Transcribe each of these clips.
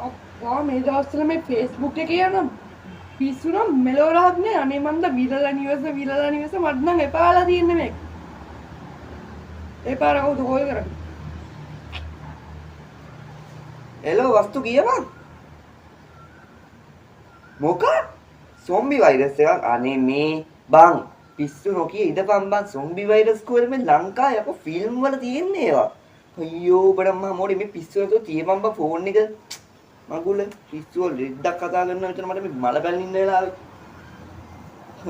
අප්පා මේ දවස්වල මේ Facebook එකේ යන පිස්සු නම් මෙලෝ රහක් නෑ. අනේ මන්ද විරලා නිවස මට නම් එපාලා තියෙන්නේ මේක. ඒ පාර කවුද කෝල් කරන්නේ? එලෝ වස්තු කියපන්. මොකක්? සොම්බි වෛරස් එකක් අනේ මේ බං පිස්සු නොකිය ඉඳපන් බං සොම්බි වෛරස් කෝල් මේ ලංකාවේ අප ෆිල්ම් වල තියෙන්නේ ඒවා. අයියෝ බඩම්ම මොඩි මේ පිස්සු නැතුව තියපන් බං ෆෝන් එක. මගුල පිස්සු වල රෙද්දක් කතා කරන විතර මට මේ මල බැලන් ඉන්න වෙලාවේ.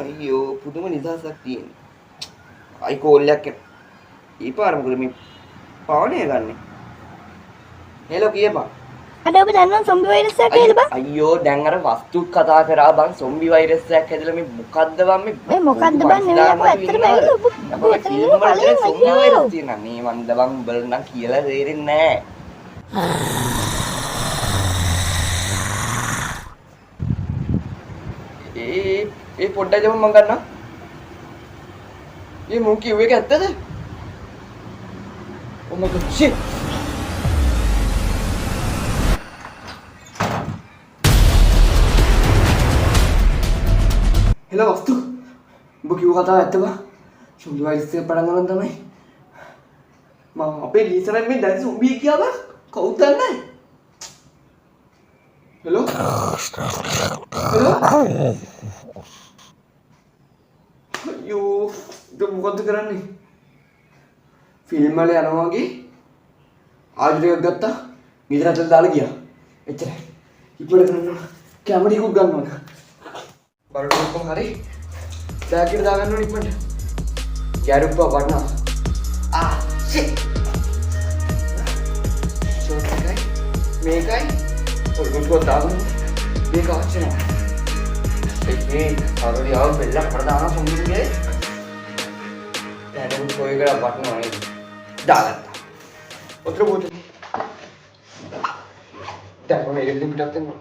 අයියෝ පුදුම නිදහසක් තියෙන්නේ. අයි කෝල් එකක් ඊපාර මොකද මේ පවණේ ගන්නෙ. හෙලෝ කියපන්. අද ඔබ දන්නවා සොම්බි වෛරස් එකක් කියලා බං? අයියෝ දැන් අර වස්තුත් කතා කරා බං සොම්බි වෛරස් එකක් හැදලා මේ මොකද්ද බං මේ මොකද්ද බං නෙවෙයි අපෝ ඇත්තටම ඇවිල්ලා ඔබ එතන ඉන්න බලන්න සොම්බි වෛරස් තියෙනවා මේ මන්ද බං උඹලා නම් කියලා තේරෙන්නේ නැහැ. ඒ පොඩ්ඩක් දෙමු මං ගන්නවා. මේ මෝ කිව්ව එක ඇත්තද? Oh my god shit. හෙල වස්තු උඹ කිව්ව කතාව ඇත්ත බං සොම්බි වෛරස් එක පටන් ගන්න තමයි මම අපේ ලීසරන් මේ දැන් සොම්බි කියා බං කවුද දන්නේ හෙලෝ අයියෝ දැන් මොකද්ද කරන්නේ ෆිල්ම් වල යනවා වගේ ආයුධ ටිකක් ගත්තා ගෙදර ඇතුළට දාලා ගියා එච්චරයි ඉක්මනට කරන්න කැමරා එකක් ගන්න ඕන බලන්න කොහොම හරි බෑග් එකට දාගන්න ඕනේ ඉක්මනට ගැරුප්පා වටනවා ෂිට් ෂෝට් එකයි මේකයි පොල්ගොට්ටුවක් දාගන්න මේක අවශ්‍ය නැහැ ඒ හරි ආව බෙල්ලක් මට දානවා සොම්බිගේ දැන් කොයි එකකට වටනවා නේද දාගත්තා ඔතන බෝතේ දැන් මේක පිටින් පිටත් වෙනවා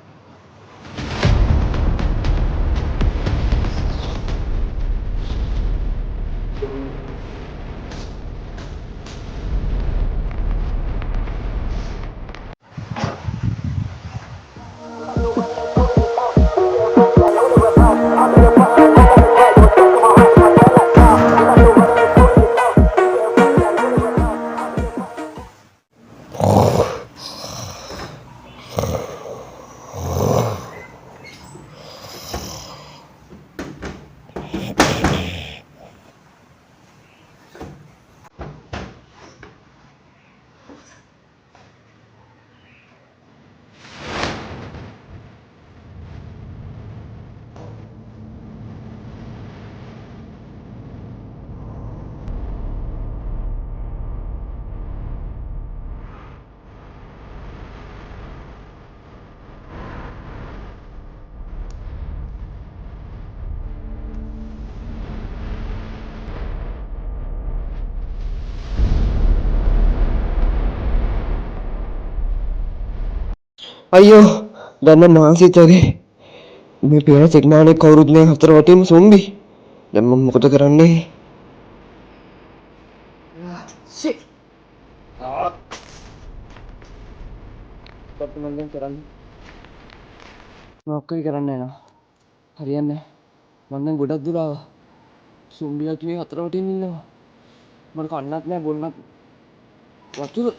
අයියෝ දැන් නම් මානසික වගේ මේ පේන සිග්නල් එක කවුරුත් නෑ හතර වටේම සොම්බි දැන් මම මොකද කරන්නේ ෂිට් කොත් මම දැන් කරන්නේ මොකක්ද කරන්නේ නෑ හරියන්නේ මම දැන් ගොඩක් දුර ආවා සොම්බිලා මේ හතර වටේම ඉන්නවා මට කන්නත් නෑ බොන්නත් වතුර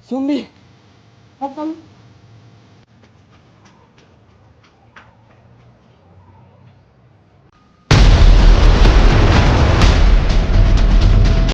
Zombie! Apa?